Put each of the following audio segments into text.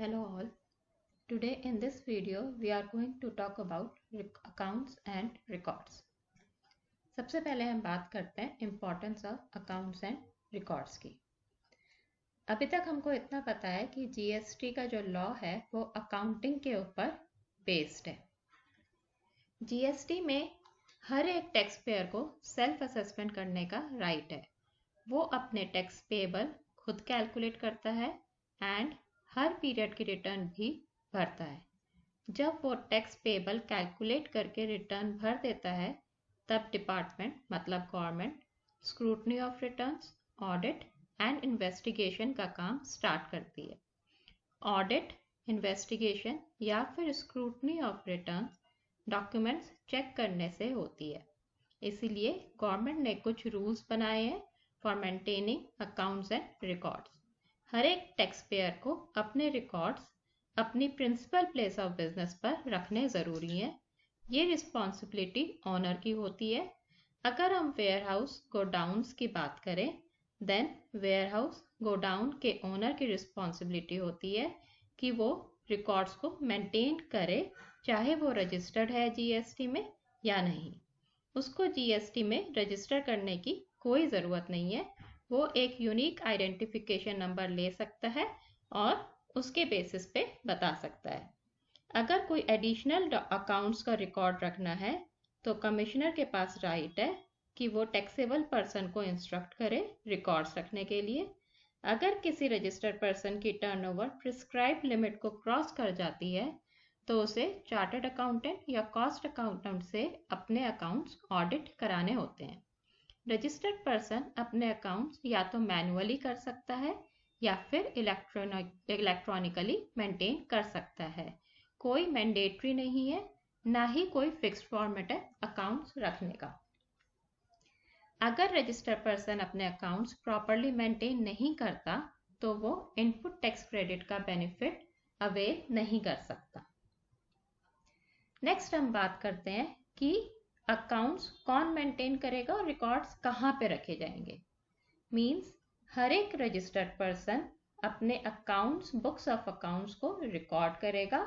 Hello all. Today in this video we are going to talk about accounts and records. सबसे पहले हम बात करते हैं importance of accounts and records की। अभी तक हमको इतना पता है कि जीएसटी का जो लॉ है वो अकाउंटिंग के ऊपर बेस्ड है। जीएसटी में हर एक टैक्स पेयर को सेल्फ असेसमेंट करने का राइट है। वो अपने टैक्स पेएबल खुद कैलकुलेट करता है एंड हर पीरियड की रिटर्न भी भरता है। जब वो टैक्स पेएबल कैलकुलेट करके रिटर्न भर देता है तब डिपार्टमेंट मतलब government scrutiny of returns, audit and investigation का काम स्टार्ट करती है। ऑडिट, इन्वेस्टिगेशन या फिर scrutiny of returns documents check करने से होती है। इसीलिए गवर्नमेंट ने कुछ रूल्स बनाए हैं for maintaining accounts and records. हर एक टैक्स पेयर को अपने रिकॉर्ड्स अपनी प्रिंसिपल प्लेस ऑफ बिजनेस पर रखने ज़रूरी हैं। ये रिस्पॉन्सिबिलिटी ऑनर की होती है। अगर हम वेयरहाउस गोडाउन्स की बात करें देन वेयरहाउस गोडाउन के ओनर की रिस्पॉन्सिबिलिटी होती है कि वो रिकॉर्ड्स को मेंटेन करे, चाहे वो रजिस्टर्ड है जीएसटी में या नहीं। उसको जीएसटी में रजिस्टर करने की कोई ज़रूरत नहीं है। वो एक यूनिक आइडेंटिफिकेशन नंबर ले सकता है और उसके बेसिस पे बता सकता है। अगर कोई एडिशनल अकाउंट्स का रिकॉर्ड रखना है तो कमिश्नर के पास राइट है कि वो टैक्सेबल पर्सन को इंस्ट्रक्ट करे रिकॉर्ड्स रखने के लिए। अगर किसी रजिस्टर्ड पर्सन की टर्नओवर प्रिस्क्राइब लिमिट को क्रॉस कर जाती है तो उसे चार्टर्ड अकाउंटेंट या कॉस्ट अकाउंटेंट से अपने अकाउंट्स ऑडिट कराने होते हैं। रजिस्टर्ड पर्सन अपने अकाउंट्स या तो मैनुअली कर सकता है या फिर इलेक्ट्रॉनिकली मेंटेन कर सकता है। कोई मैंडेटरी नहीं है, ना ही कोई फिक्स्ड फॉर्मेट है अकाउंट्स रखने का। अगर रजिस्टर्ड पर्सन अपने अकाउंट्स प्रॉपरली मेंटेन नहीं करता तो वो इनपुट टैक्स क्रेडिट का बेनिफिट अवेल नहीं कर सकता। नेक्स्ट हम बात करते हैं कि अकाउंट्स कौन मेंटेन करेगा और रिकॉर्ड्स कहाँ पे रखे जाएंगे। मींस हर एक रजिस्टर्ड पर्सन अपने अकाउंट्स बुक्स ऑफ अकाउंट्स को रिकॉर्ड करेगा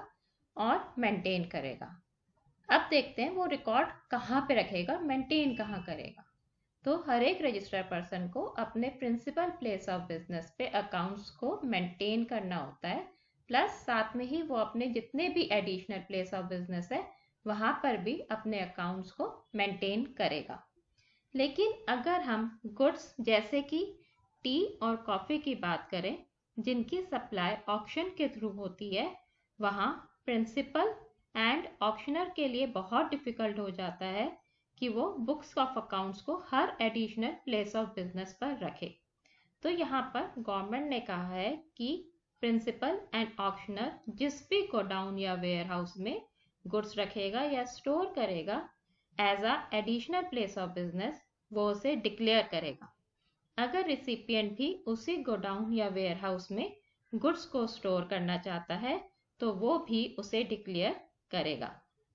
और मेंटेन करेगा। अब देखते हैं वो रिकॉर्ड कहाँ पे रखेगा, मेंटेन कहाँ करेगा। तो हर एक रजिस्टर्ड पर्सन को अपने प्रिंसिपल प्लेस ऑफ बिजनेस पे अकाउंट्स को मेंटेन करना होता है, प्लस साथ में ही वो अपने जितने भी एडिशनल प्लेस ऑफ बिजनेस है वहाँ पर भी अपने अकाउंट्स को मेंटेन करेगा। लेकिन अगर हम गुड्स जैसे कि टी और कॉफ़ी की बात करें जिनकी सप्लाई ऑक्शन के थ्रू होती है, वहाँ प्रिंसिपल एंड ऑक्शनर के लिए बहुत डिफ़िकल्ट हो जाता है कि वो बुक्स ऑफ अकाउंट्स को हर एडिशनल प्लेस ऑफ बिजनेस पर रखे। तो यहाँ पर गवर्नमेंट ने कहा है कि प्रिंसिपल एंड ऑक्शनर जिस भी गोडाउन या वेयरहाउस में गुड्स रखेगा या स्टोर करेगा as a additional place of business वो उसे डिक्लेयर करेगा। अगर रिसिपिएंट भी उसी गोडाउन या वेयरहाउस में गुड्स को स्टोर करना चाहता है तो वो भी उसे डिक्लेयर करेगा।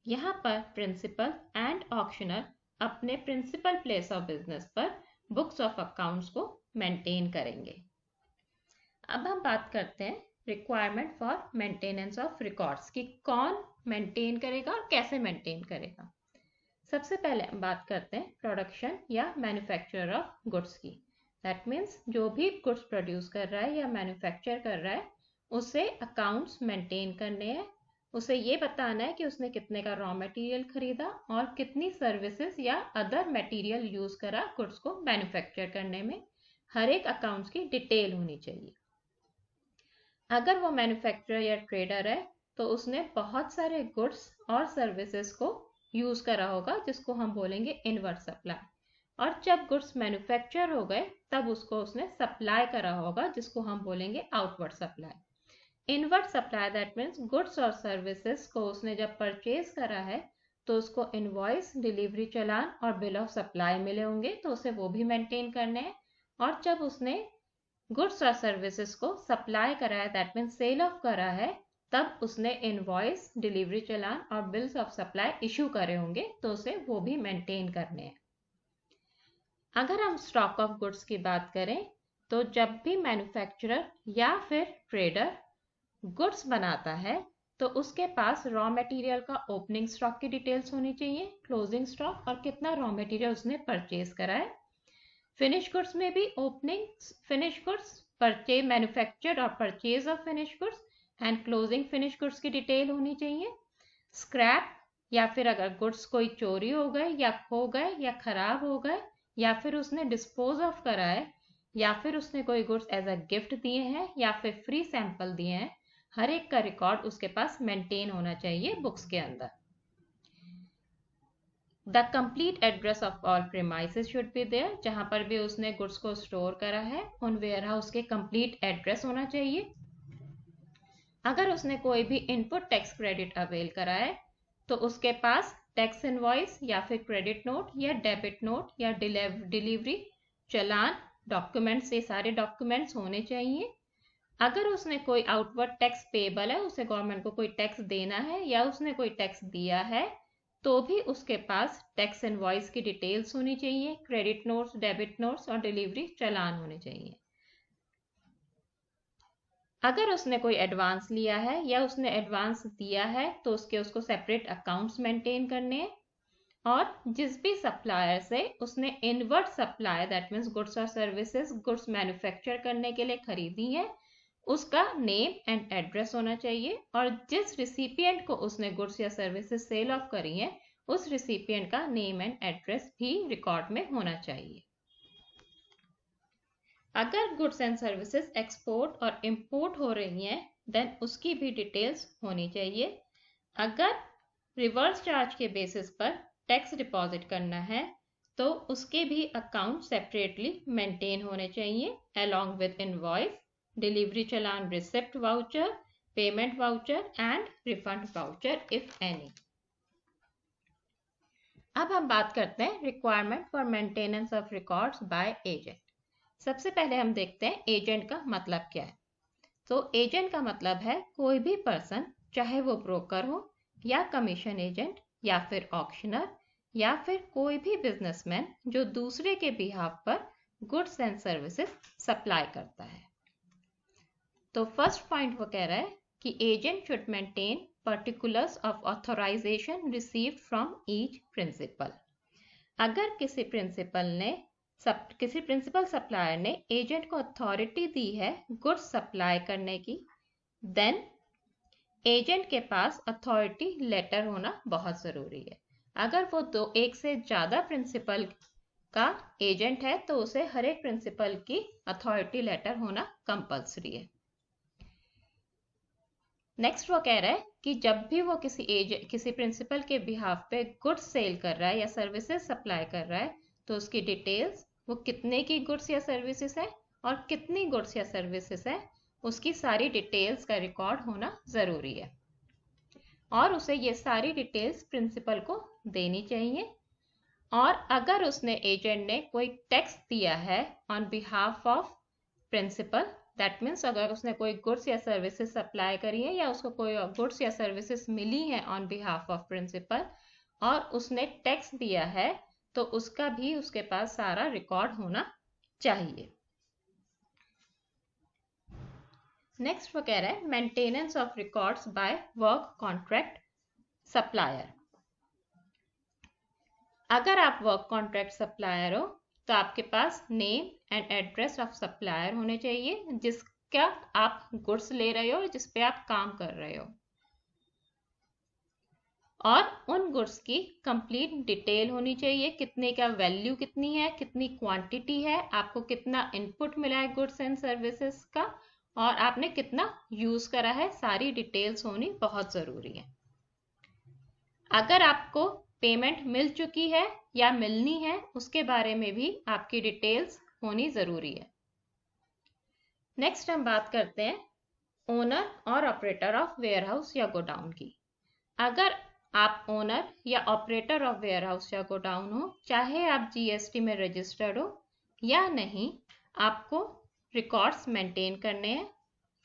यहाँ पर प्रिंसिपल एंड ऑक्शनर अपने प्रिंसिपल प्लेस ऑफ बिजनेस पर बुक्स ऑफ अकाउंट्स को मेंटेन करेंगे। अब हम बात करते हैं requirement for maintenance of records कि कौन मेंटेन करेगा और कैसे मेंटेन करेगा। सबसे पहले हम बात करते हैं प्रोडक्शन या मैन्युफैक्चर ऑफ गुड्स की। दैट मीन्स जो भी गुड्स प्रोड्यूस कर रहा है या मैन्युफैक्चर कर रहा है उसे अकाउंट्स मेंटेन करने हैं। उसे ये बताना है कि उसने कितने का रॉ मटेरियल खरीदा और कितनी सर्विसेज या अदर मटेरियल यूज करा गुड्स को मैन्युफैक्चर करने में। हर एक अकाउंट्स की डिटेल होनी चाहिए। अगर वो मैन्युफैक्चरर या ट्रेडर है तो उसने बहुत सारे गुड्स और सर्विसेज को यूज करा होगा जिसको हम बोलेंगे इनवर्ड सप्लाई, और जब गुड्स मैन्युफैक्चर हो गए तब उसको उसने सप्लाई करा होगा जिसको हम बोलेंगे outward supply. Inward supply that means goods और सर्विसेज को उसने जब परचेज करा है तो उसको इनवॉइस, डिलीवरी चालान और बिल ऑफ सप्लाई मिले होंगे तो उसे वो भी मेंटेन करने हैं। और जब उसने गुड्स और सर्विसेज को सप्लाई करा है दैट मीन्स सेल ऑफ करा है तब उसने इनवॉइस, डिलीवरी चालान और बिल्स ऑफ सप्लाई इशू करे होंगे तो उसे वो भी मेंटेन करने हैं। अगर हम स्टॉक ऑफ गुड्स की बात करें तो जब भी मैन्युफैक्चरर या फिर ट्रेडर गुड्स बनाता है तो उसके पास रॉ मटेरियल का ओपनिंग स्टॉक की डिटेल्स होनी चाहिए, क्लोजिंग स्टॉक और कितना रॉ मटेरियल उसने परचेज करा है। फिनिश गुड्स में भी opening finish goods, purchase manufacture और purchase of finish goods and closing finish goods की डिटेल होनी चाहिए। स्क्रैप या फिर अगर गुड्स कोई चोरी हो गए या खो गए या खराब हो गए या फिर उसने डिस्पोज ऑफ करा है या फिर उसने कोई गुड्स एज अ गिफ्ट दिए हैं या फिर फ्री सैंपल दिए हैं, हर एक का रिकॉर्ड उसके पास मेंटेन होना चाहिए बुक्स के अंदर। The complete address of all premises should be there, जहां पर भी उसने गुड्स को स्टोर करा है उन वेयर हाउस के कंप्लीट एड्रेस होना चाहिए। अगर उसने कोई भी इनपुट टैक्स क्रेडिट अवेल करा है तो उसके पास टैक्स इनवॉइस या फिर क्रेडिट नोट या डेबिट नोट या डिलीवरी चालान डॉक्यूमेंट्स, ये सारे डॉक्यूमेंट्स होने चाहिए। अगर उसने कोई आउटवर्ड टैक्स पेबल है, उसे गवर्नमेंट को कोई टैक्स देना है या उसने कोई टैक्स दिया है, तो भी उसके पास टैक्स इनवॉइस की डिटेल्स होनी चाहिए, क्रेडिट नोट्स, डेबिट नोट्स और डिलीवरी चालान होने चाहिए। अगर उसने कोई एडवांस लिया है या उसने एडवांस दिया है तो उसको सेपरेट अकाउंट्स मेंटेन करने हैं। और जिस भी सप्लायर से उसने inward supply, that means goods और सर्विसेज, गुड्स मैन्युफैक्चर करने के लिए खरीदी है, उसका नेम एंड एड्रेस होना चाहिए। और जिस रिसिपिएंट को उसने गुड्स या सर्विसेज सेल ऑफ करी है उस रिसिपिएंट का नेम एंड एड्रेस भी रिकॉर्ड में होना चाहिए। अगर गुड्स एंड सर्विसेज एक्सपोर्ट और इंपोर्ट हो रही हैं देन उसकी भी डिटेल्स होनी चाहिए। अगर रिवर्स चार्ज के बेसिस पर टैक्स डिपॉजिट करना है तो उसके भी अकाउंट सेपरेटली मेंटेन होने चाहिए along with invoice, delivery challan, receipt voucher, payment voucher and refund voucher if any. अब हम बात करते हैं requirement for maintenance of records by agent. सबसे पहले हम देखते हैं एजेंट का मतलब क्या है। तो एजेंट का मतलब है कोई भी पर्सन, चाहे वो ब्रोकर हो या कमीशन एजेंट या फिर ऑक्शनर या फिर कोई भी बिजनेसमैन जो दूसरे के बिहाफ पर गुड्स एंड सर्विसेज सप्लाई करता है। तो फर्स्ट पॉइंट वो कह रहा है कि agent should maintain particulars of authorisation received from each principal. अगर किसी प्रिंसिपल सप्लायर ने एजेंट को अथॉरिटी दी है गुड्स सप्लाई करने की, देन एजेंट के पास अथॉरिटी लेटर होना बहुत ज़रूरी है। अगर वो एक से ज़्यादा प्रिंसिपल का एजेंट है तो उसे हर एक प्रिंसिपल की अथॉरिटी लेटर होना कंपल्सरी है। नेक्स्ट वो कह रहा है कि जब भी वो किसी प्रिंसिपल के बिहाफ पे गुड्स सेल कर रहा है या सर्विसेज सप्लाई कर रहा है तो उसकी डिटेल्स, वो कितने की गुड्स या सर्विसेज है और कितनी गुड्स या सर्विसेज है, उसकी सारी डिटेल्स का रिकॉर्ड होना ज़रूरी है और उसे ये सारी डिटेल्स प्रिंसिपल को देनी चाहिए। और अगर उसने एजेंट ने कोई टैक्स दिया है on behalf of principal, that means अगर उसने कोई गुड्स या सर्विसेज सप्लाई करी है या उसको कोई गुड्स या सर्विसेज मिली है ऑन बिहाफ ऑफ प्रिंसिपल और उसने टैक्स दिया है तो उसका भी उसके पास सारा रिकॉर्ड होना चाहिए। नेक्स्ट वो कह रहा है maintenance of records by work contract supplier. अगर आप वर्क कॉन्ट्रैक्ट सप्लायर हो तो आपके पास name and address of supplier होने चाहिए जिसका आप गुड्स ले रहे हो, जिस पे आप काम कर रहे हो, और उन गुड्स की कंप्लीट डिटेल होनी चाहिए, कितने का वैल्यू कितनी है, कितनी क्वांटिटी है, आपको कितना इनपुट मिला है गुड्स एंड सर्विसेज का और आपने कितना यूज करा है, सारी डिटेल्स होनी बहुत जरूरी है। अगर आपको पेमेंट मिल चुकी है या मिलनी है उसके बारे में भी आपकी डिटेल्स होनी जरूरी है। नेक्स्ट हम बात करते हैं ओनर और ऑपरेटर ऑफ वेयरहाउस या गोडाउन की। अगर आप ओनर या ऑपरेटर ऑफ वेयरहाउस या गोडाउन हो, चाहे आप जीएसटी में रजिस्टर्ड हो या नहीं, आपको रिकॉर्ड्स मेंटेन करने हैं।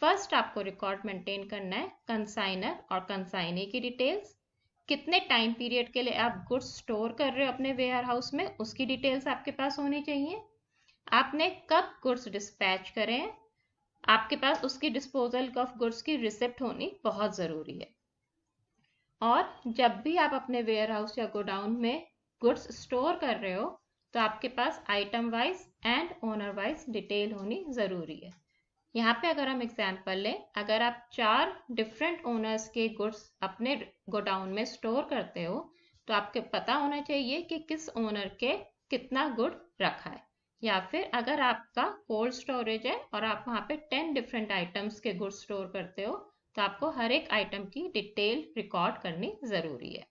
फर्स्ट आपको रिकॉर्ड मेंटेन करना है कंसाइनर और कंसाइनी की डिटेल्स, कितने टाइम पीरियड के लिए आप गुड्स स्टोर कर रहे हो अपने वेयरहाउस में उसकी डिटेल्स आपके पास होनी चाहिए, आपने कब गुड्स डिस्पैच करें, आपके पास उसकी डिस्पोजल ऑफ गुड्स की रिसिप्ट होनी बहुत ज़रूरी है। और जब भी आप अपने वेयर हाउस या गोडाउन में गुड्स स्टोर कर रहे हो तो आपके पास item wise and owner wise detail होनी ज़रूरी है। यहाँ पे अगर हम एग्जांपल लें, अगर आप 4 डिफरेंट ओनर्स के गुड्स अपने गोडाउन में स्टोर करते हो तो आपको पता होना चाहिए कि किस ओनर के कितना गुड रखा है। या फिर अगर आपका कोल्ड स्टोरेज है और आप वहाँ पे 10 डिफरेंट आइटम्स के गुड्स स्टोर करते हो तो आपको हर एक आइटम की डिटेल रिकॉर्ड करनी ज़रूरी है।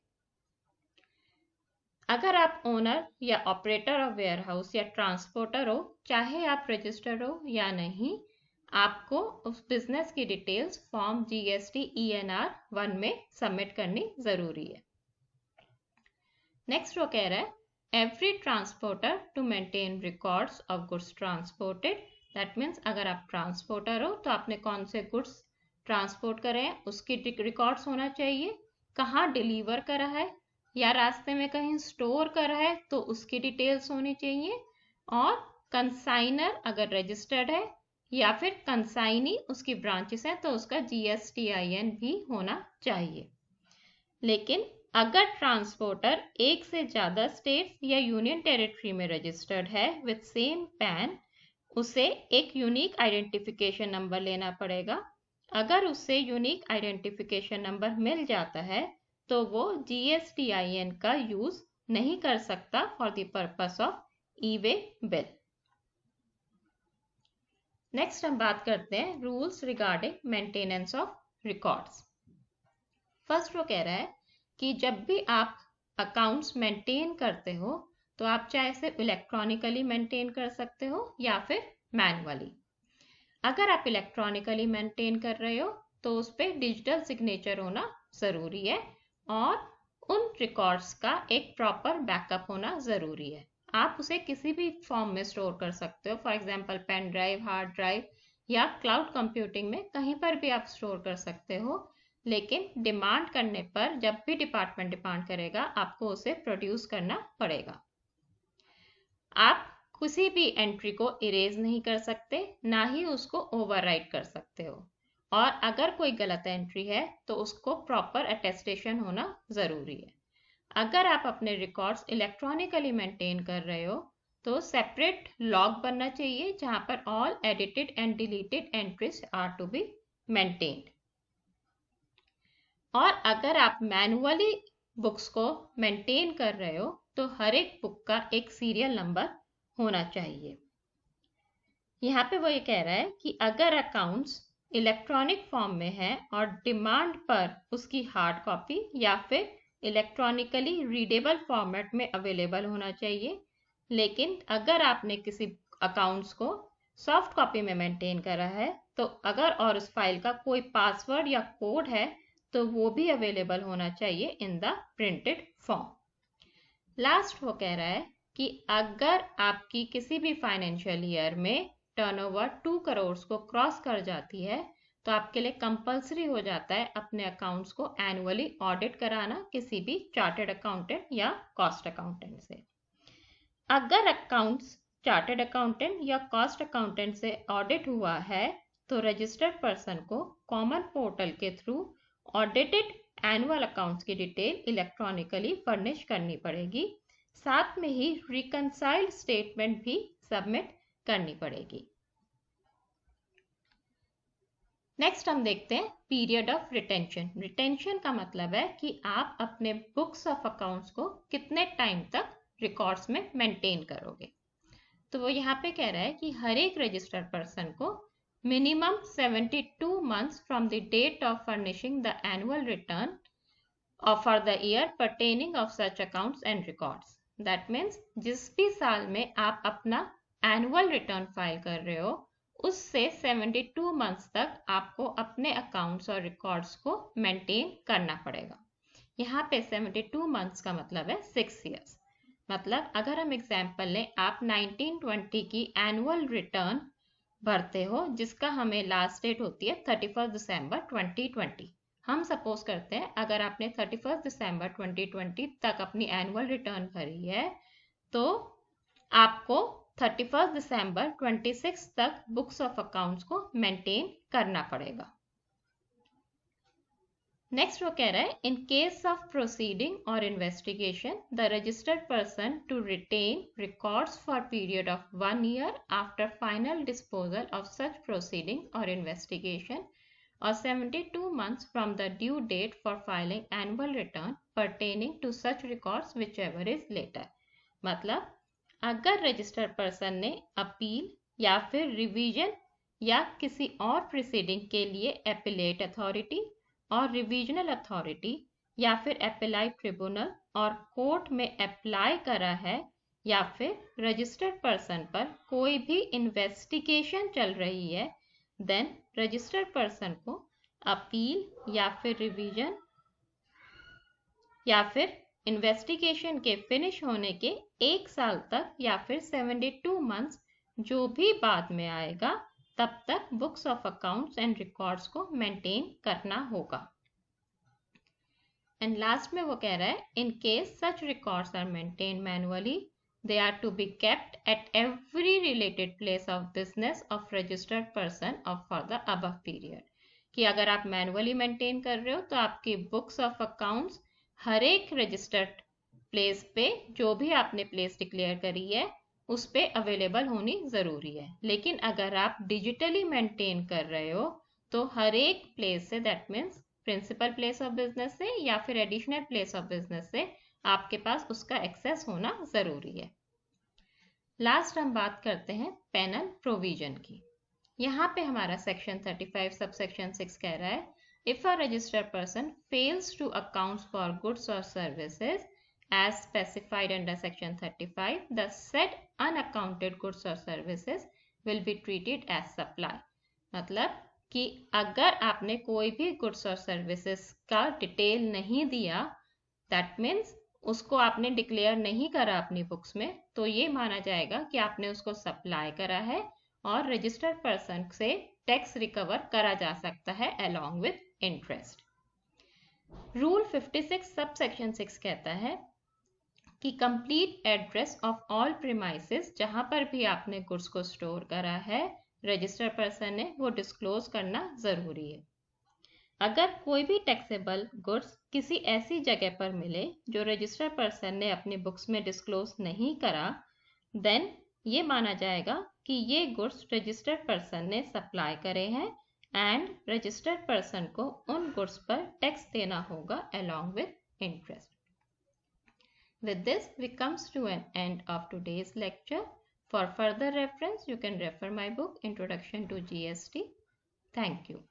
अगर आप ओनर या ऑपरेटर ऑफ वेयर हाउस या ट्रांसपोर्टर हो, चाहे आप रजिस्टर्ड हो या नहीं, आपको उस बिजनेस की डिटेल्स फॉर्म GST ENR 1 में सबमिट करनी ज़रूरी है। नेक्स्ट वो कह रहा है every transporter to maintain records of goods transported. That means अगर आप ट्रांसपोर्टर हो तो आपने कौन से गुड्स ट्रांसपोर्ट करे हैं उसकी रिकॉर्ड्स होना चाहिए, कहाँ डिलीवर करा है या रास्ते में कहीं स्टोर करा है तो उसकी डिटेल्स होनी चाहिए, और कंसाइनर अगर रजिस्टर्ड है या फिर कंसाइनी उसकी ब्रांचेस हैं तो उसका GSTIN भी होना चाहिए। लेकिन अगर ट्रांसपोर्टर एक से ज़्यादा स्टेट्स या यूनियन टेरिटरी में रजिस्टर्ड है विथ सेम पैन, उसे एक यूनिक आइडेंटिफिकेशन नंबर लेना पड़ेगा। अगर उससे यूनिक आइडेंटिफिकेशन नंबर मिल जाता है तो वो GSTIN का यूज नहीं कर सकता for the purpose of e-way bill. Next हम बात करते हैं rules regarding maintenance of records. First वो कह रहा है कि जब भी आप अकाउंट्स मेंटेन करते हो तो आप चाहे इसे इलेक्ट्रॉनिकली मेंटेन कर सकते हो या फिर मैनुअली। अगर आप इलेक्ट्रॉनिकली मेंटेन कर रहे हो तो उस पर डिजिटल सिग्नेचर होना ज़रूरी है और उन रिकॉर्ड्स का एक प्रॉपर बैकअप होना ज़रूरी है। आप उसे किसी भी फॉर्म में स्टोर कर सकते हो, for example pen drive, hard drive या क्लाउड कंप्यूटिंग में कहीं पर भी आप स्टोर कर सकते हो, लेकिन डिमांड करने पर जब भी डिपार्टमेंट डिमांड करेगा आपको उसे प्रोड्यूस करना पड़ेगा। आप किसी भी एंट्री को इरेज नहीं कर सकते, ना ही उसको ओवरराइट कर सकते हो, और अगर कोई गलत एंट्री है तो उसको प्रॉपर अटेस्टेशन होना ज़रूरी है। अगर आप अपने रिकॉर्ड्स इलेक्ट्रॉनिकली मेंटेन कर रहे हो तो सेपरेट लॉग बनना चाहिए जहां पर all edited and deleted entries are to be maintained. और अगर आप मैनुअली बुक्स को मेंटेन कर रहे हो तो हर एक बुक का एक सीरियल नंबर होना चाहिए। यहाँ पे वो ये कह रहा है कि अगर अकाउंट्स इलेक्ट्रॉनिक फॉर्म में है और डिमांड पर उसकी हार्ड कॉपी या फिर इलेक्ट्रॉनिकली रीडेबल फॉर्मेट में अवेलेबल होना चाहिए, लेकिन अगर आपने किसी अकाउंट्स को सॉफ्ट कॉपी में मेंटेन करा है तो अगर और उस फाइल का कोई पासवर्ड या कोड है तो वो भी अवेलेबल होना चाहिए in the printed form. Last वो कह रहा है कि अगर आपकी किसी भी फाइनेंशियल ईयर में टर्नओवर 2 करोड़ को क्रॉस कर जाती है तो आपके लिए कंपलसरी हो जाता है अपने अकाउंट्स को एनुअली ऑडिट कराना किसी भी चार्टर्ड अकाउंटेंट या कॉस्ट अकाउंटेंट से। अगर अकाउंट्स चार्टर्ड अकाउंटेंट या कॉस्ट अकाउंटेंट से ऑडिट हुआ है तो रजिस्टर्ड पर्सन को कॉमन पोर्टल के थ्रू ऑडिटेड एनुअल अकाउंट्स की डिटेल इलेक्ट्रॉनिकली फर्निश करनी पड़ेगी, साथ में ही रिकंसाइल्ड स्टेटमेंट भी सबमिट करनी पड़ेगी। नेक्स्ट हम देखते हैं पीरियड ऑफ रिटेंशन। रिटेंशन का मतलब है कि आप अपने बुक्स ऑफ अकाउंट्स को कितने टाइम तक रिकॉर्ड्स में मेंटेन करोगे। तो वो यहाँ पे कह रहा है कि हर एक रजिस्टर्ड पर्सन को minimum 72 months from the date of furnishing the annual return for the year pertaining of such accounts and records. That means जिस भी साल में आप अपना एनुअल रिटर्न फाइल कर रहे हो उससे 72 मंथ्स तक आपको अपने अकाउंट्स और रिकॉर्ड्स को मेंटेन करना पड़ेगा। यहाँ पे 72 मंथ्स का मतलब है 6 years। मतलब अगर हम एग्जाम्पल लें, आप 1920 की एनुअल रिटर्न भरते हो जिसका हमें लास्ट डेट होती है 31 दिसंबर 2020। हम सपोज करते हैं अगर आपने 31 दिसंबर 2020 तक अपनी एनुअल रिटर्न भरी है तो आपको 31 दिसंबर 26 तक बुक्स ऑफ अकाउंट्स को मेंटेन करना पड़ेगा। नेक्स्ट वो कह रहा है इन केस ऑफ प्रोसीडिंग और investigation the registered person to retain records for period of 1 year after final disposal of such proceeding और investigation or 72 months from the due date for filing annual return pertaining to such records whichever is later। मतलब अगर registered person ने appeal या फिर revision या किसी और proceeding के लिए एपिलेट अथॉरिटी और रिवीजनल अथॉरिटी या फिर एपिलाइट ट्रिब्यूनल और कोर्ट में अप्लाई करा है या फिर रजिस्टर्ड पर्सन पर कोई भी इन्वेस्टिगेशन चल रही है, देन रजिस्टर्ड पर्सन को अपील या फिर रिवीजन या फिर इन्वेस्टिगेशन के फिनिश होने के 1 साल तक या फिर 72 मंथ्स जो भी बाद में आएगा तब तक books of accounts and records को मेंटेन करना होगा। एंड लास्ट में वो कह रहा है in case such records are maintain manually they are to be kept at every related place of business of registered person of for the above period। कि अगर आप मैनुअली मेंटेन कर रहे हो तो आपकी बुक्स ऑफ अकाउंट्स हर एक registered place पे जो भी आपने प्लेस डिक्लेयर करी है उस पे अवेलेबल होनी ज़रूरी है। लेकिन अगर आप डिजिटली मेंटेन कर रहे हो तो हर एक प्लेस से, that means principal place of business से या फिर एडिशनल प्लेस ऑफ बिजनेस से आपके पास उसका एक्सेस होना ज़रूरी है। लास्ट हम बात करते हैं पेनल प्रोविजन की। यहाँ पे हमारा सेक्शन 35 सबसेक्शन 6 कह रहा है if a registered person fails to accounts for goods और services as specified under section 35 the said unaccounted goods और services will be treated as supply. मतलब कि अगर आपने कोई भी गुड्स और सर्विसेज का डिटेल नहीं दिया, दैट मीन्स उसको आपने डिक्लेयर नहीं करा अपनी बुक्स में, तो ये माना जाएगा कि आपने उसको सप्लाई करा है और रजिस्टर्ड पर्सन से टैक्स रिकवर करा जा सकता है along with interest. Rule 56 sub section 6 कहता है कि complete address of all premises जहां पर भी आपने गुड्स को स्टोर करा है रजिस्टर्ड पर्सन ने वो डिस्क्लोज करना जरूरी है। अगर कोई भी टैक्सेबल गुड्स किसी ऐसी जगह पर मिले जो रजिस्टर्ड पर्सन ने अपनी बुक्स में डिस्क्लोज नहीं करा, देन ये माना जाएगा कि ये गुड्स रजिस्टर्ड पर्सन ने सप्लाई करे हैं एंड रजिस्टर्ड पर्सन को उन गुड्स पर टैक्स देना होगा along with interest. With this, we comes to an end of today's lecture. For further reference, you can refer my book Introduction to GST. Thank you.